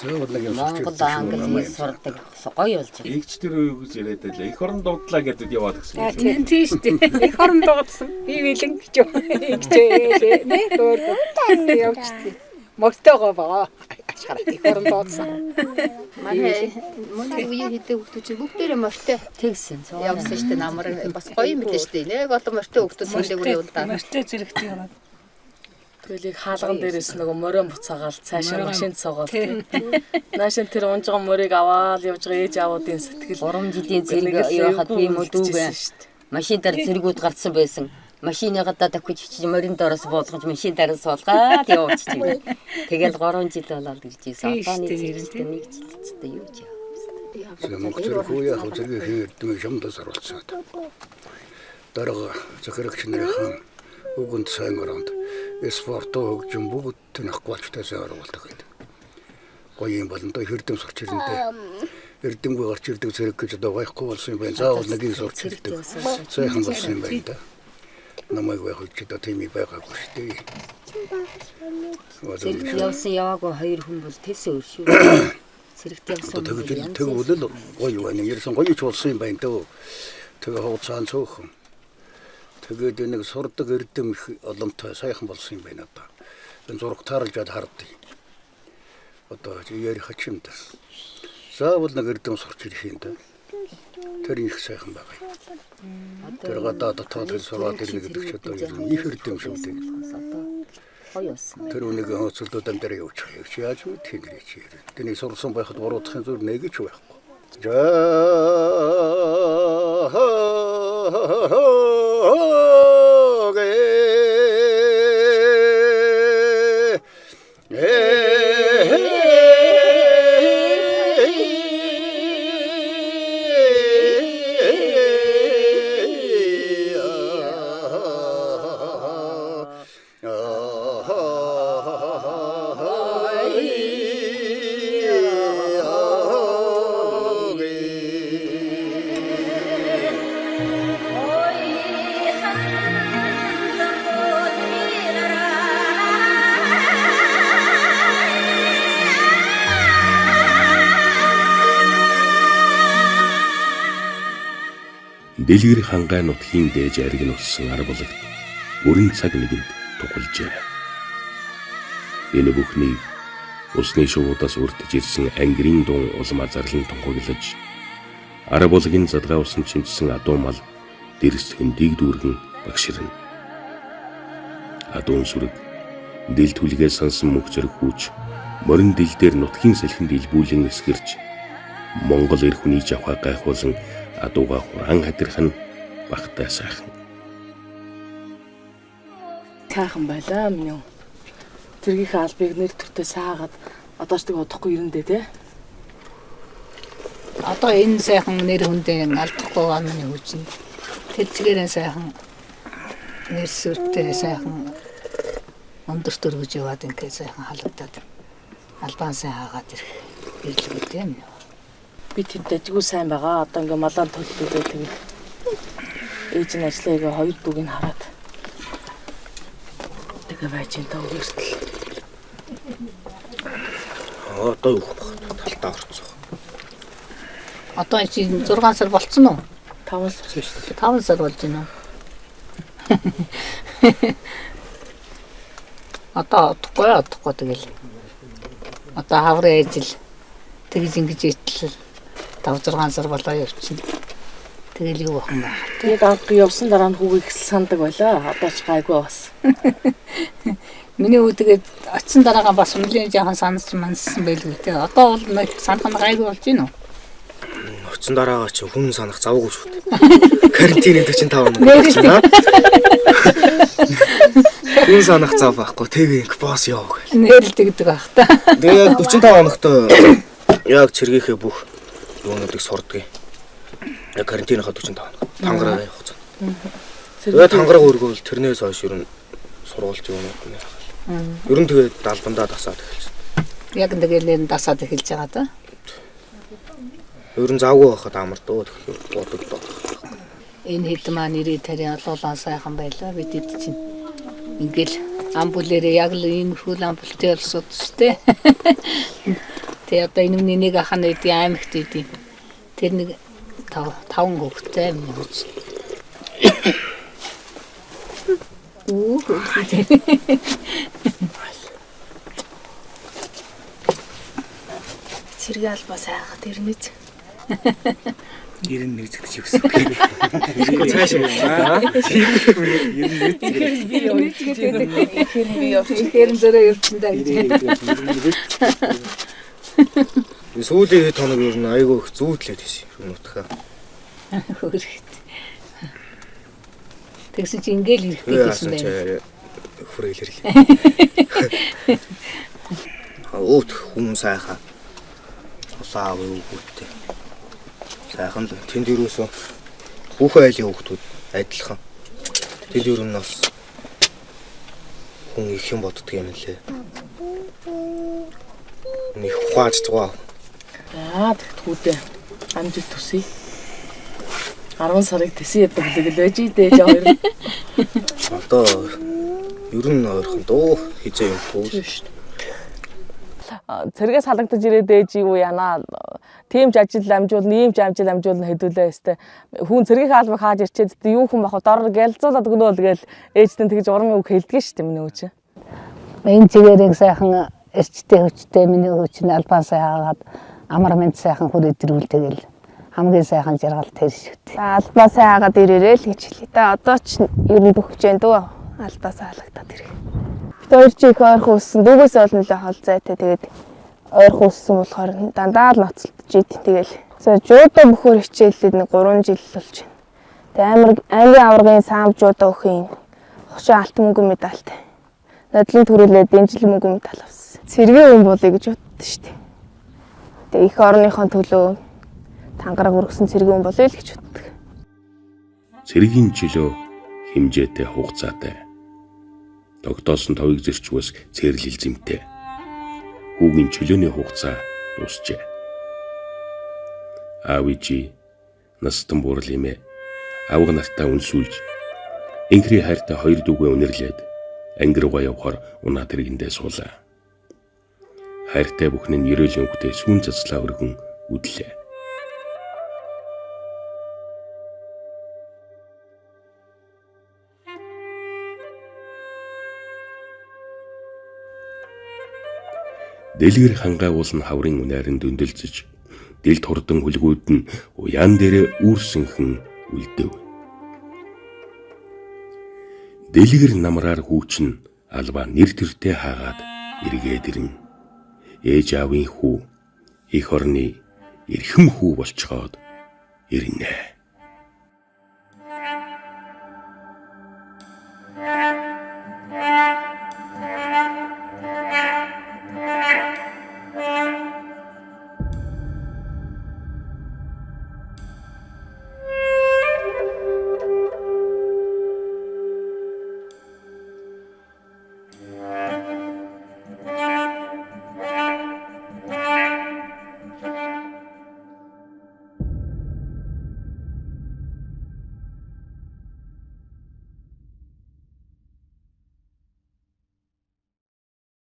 Монгол англи хэл сурдаг гоё болж байна. Эгчтэр юу гэж яриад байлаа. Эх орон дуудлаа гэдэг яваад гэсэн. Тийм шүү дээ. Эх орон дуудсан. Би бэлэн гэж эгчээ нэ өөр явчихсан. Мөртөөгөө баа. Ашгараа эх орон дуудсан. Манай үеийн хэдэг хүмүүс чинь бүгдээрээ морьтой тэгсэн. Явсан шүү дээ. Намар бас гоё мэдэн шүү дээ. Нэг олон морьтой хүмүүс хүлээгүүр явуулдаа. Морьтой зэрэгтэй юм. Тэгэл их хаалган дээрээс нөгөө морион буцаагаал цаашаа машинд суугаад наашин тэр унжган морийг аваад явж байгаа ээж аавуудын сэтгэл 3 жилийн зэрэг явахад би мөдүүгээ машин дээр зэрэгүүд гарцсан байсан. Машины гадаа давхиж чи морин доороос буулгаж машин дээрээ суулгаад явуулчих. Тэгэл 3 жил болоод гэж ийсэн. Одооны зэрэгтэй нэг жилчтэй юу ч яа. Монгол хөөе хав зэрэг хийрдэмэ шамдас оруулсан. Дараа захирагч нэрхэн үгэнд сайн гаранд спортоо хөгжим бүгд тэнхгүйчтайсаа оруулдаг гэдэг. Гоё юм болондоо хэрдэм сурч ирэндээ. Эрдэмгүй гарч ирдэг зэрэг гэж одоо байхгүй болсон юм байна. Заавал нэгийг сурч ирдэг. Сайхан болсон юм байна да. Намайг байх ч одоо тийм байгаагүй шүү дээ. Зэрэг явсан яваагүй хоёр хүн бол тэвсэн өөр шүү. Зэрэгтэй явсан. Тэгвэл гоё байна. Ярьсан гоё ч болсон юм байна дөө. Тэгээ хууцаан цөөхөн. Тэгээд нэг сурдаг эрдэм их олонтой сайхан болсон юм байна одоо. Энэ зураг таарж яд хардыг. Одоо ярих хачимд. Заавал нэг эрдэм сурч ирэх юм да. Тэр их сайхан байгаа юм. Тэр гадаа дотоод сураад ирнэ гэдэг ч одоо их эрдэм шүү дээ. Тэр үнийг хөөцөлдөө дамдаар явуучих юм. Яаж вэ тэр чи. Тэний сурсан байхад буруудахын зүр нэг ч байхгүй. Дэлгэр хангай нутгийн дээж ариг нь уссан арбулагт өрн цаг нэгэнд тухалжээ. Энэ бүхнийг усны шуудаас өртөж ирсэн ангирын дуун улмаа зарлан тунхаглаж арбулагын задгаа усан чимчсэн адуу мал дэрсхэн дигдүүргэн багширна. Адуун сүрэг дэл түлгээ сансан мөх зэрэг хүүч морин дэл дээр нутгийн салхинд илбүүлэн эсгэрч Монгол эр хүний жавхаа гайхуулан адууга хураан хадирхан багтай сайхан. Сайхан байлаа минь. Тэргийнхээ албыг нэр төртөө саагаад одоо ч тэг удахгүй ирэндээ те. Одоо энэ сайхан нэр хүндээ алдахгүй байна миний хүчин. Тэцгээрэн сайхан нэрсүртэй сайхан өндөрт өргөж яваад ингээ сайхан халагдаад албан сайн хаагаад ирлээ гэдэг юм. Би тэнд ажгүй сайн байгаа. Одоо ингээ малаан төлөвлөлөө тэгээ. Ээж нь ажлаагаа хоёр бүгийг хараад. Тэгээ байж энэ тоо үртэл. Одоо юу болох вэ? Талтаа орцсон. Одоо чи 6 сар болцсон уу? 5 сар шүү дээ. 5 сар болж байна уу? Одоо удахгүй тэгэл. Одоо хаврын ажил тэгж ингэж итэл 5-6 сар болоо явчихна. Тэгэл юу бахан байна. Тэгээд авдаг явсан дараа нь хүүгийг сандаг байлаа. Одоо ч гайгүй бас. Миний хүү тэгээд очисон дараагаа бас үнэхээр жоохон сансан байлгүй те. Одоо бол нэг санах нь гайгүй болж байна уу? Очисон дараагаа чи хүн санах завгүй шүү дээ. Карантин 45 минут. Хүн санах зав байхгүй. Тэгээ босс яв гэх. Нэрэлдэг гэдэг байх та. Тэгээ 45 хоногт яг цэргийнхээ бүх юунуудыг сурдаг. Яг карантинынхаа 45 хоног. Тангараа явах цаг. Тэгээ тангараа өргөөл тэрнээс хойш ер нь сургуульч юунууд нэ. Ер нь тэгээ далбандаа дасаад эхэлсэн. Яг тэгэл нэр дасаад эхэлж байгаа да. Ер нь завгүй байхад амар дөө бодогдоо. Энэ хэд маань нэрээ тарийн олоолаа сайхан байлаа бид хэд чинь. Ингээл амбулээрээ яг л иймэрхүү амбултэй олсод штэ. Тэ одоо энэ нэг ахын үед аймагт үйд. Тэр нэг 5 хүүхэдтэй юм уу? Цэрэг албаа сайхад ирнэз. Ер нь нэгтгэж өгсөн. Цаашаа. Би явчихээр зөрөө явчихсан даа гэж. Сүүлийн хэд хоног ер нь айгүй их зүүдлээд тийш. Нутгаа. Тэгсэн чи ингээл ирэхгүй гэсэн байна. Хүрээл ирлээ. Оот хүн сайхан. Усаа өгөөтэй. Сайхан л тэнд юусоо бүх айлын хүүхдүүд адилхан. Тэнд ер нь бас хүн их юм боддөг юм лээ. Нэг ухааж байгаа. Тэгтгүүдээ амжилт төсөй. 10 сарыг тэсээ ядаг л байж идэж хоёр. Одоо ер нь ойрхон дуу хизээ юм пүүл. Цэргээс халагдаж ирээд ээж юу яана. Тимж ажил амжуулна, иймж ажил амжуулна хэдүүлээ өстэй. Хүн цэргийн хаалбыг хааж ирчээд юу хүн бах дор гэлзуулаад өгнөө л гээл ээжтэн тэгж уран үг хэлдэг шүү дээ миний өөч. Энэ цэгэрийг сайхан эрчтэй хүчтэй миний өөч нь албан сайхаад амар мэд сайхан хүр идрүүлдэг л хамгийн сайхан жаргал тэр шүү дээ. Албаа сайгаад ирээрээ л гэж хэлээ. Та одоо ч ер нь бүх хэмжээнд дөө албаа сайлагтаад ирэх. Бид хоёр чи их ойрхон өссөн. Дүүгээс олон л хол зайтай. Тэгээд ойрхон өссөн болохоор дандаа л ноцолдож ид. Тэгэл жуудаа бөхөр хичээлээд нэг 3 жил болж байна. Тэгээд амар англи аваргын саам жуудаа өхийн хошоо алтан мөнгөн медальтай. Нодлон төрүүлээд энэ жил мөнгөн медаль авсан. Цэргийн хүн болъё гэж боддоо шүү дээ. Тэгээд их орныхон төлөө тангараг өргөсөн цэргийн хүн болъё л гэж боддог. Цэргийн чөлөө хэмжээтэй хугацаатай. Тогтоосон товыг зөрчвөөс цэрлэл зэмтэй. Хүүгийн чөлөөний хугацаа дуусжээ. Аавичи настан бууралимэ. Авга нартаа үнсүүлж инхри хайртай хоёр дүүгээ үнэрлээд ангир руугаа явахаар унаа тэргэндээ суулаа. Хайртай бүхэн нь ерөөлийн өнгөтэй сүүн цацлаа өргөн үдлээ. Дэлгэр хангаагуулн хаврын үнээрэн дөндөлцөж, дэлд хурдан хүлгүүд нь уяан дээрээ үүрсэнхэн үлдэв. Дэлгэр намраар хүүчин албаа нэр төртэй хаагаад эргээд ирэн. Ээж аавын хүү, их орны эрхэм хүү болцоход ирнэ.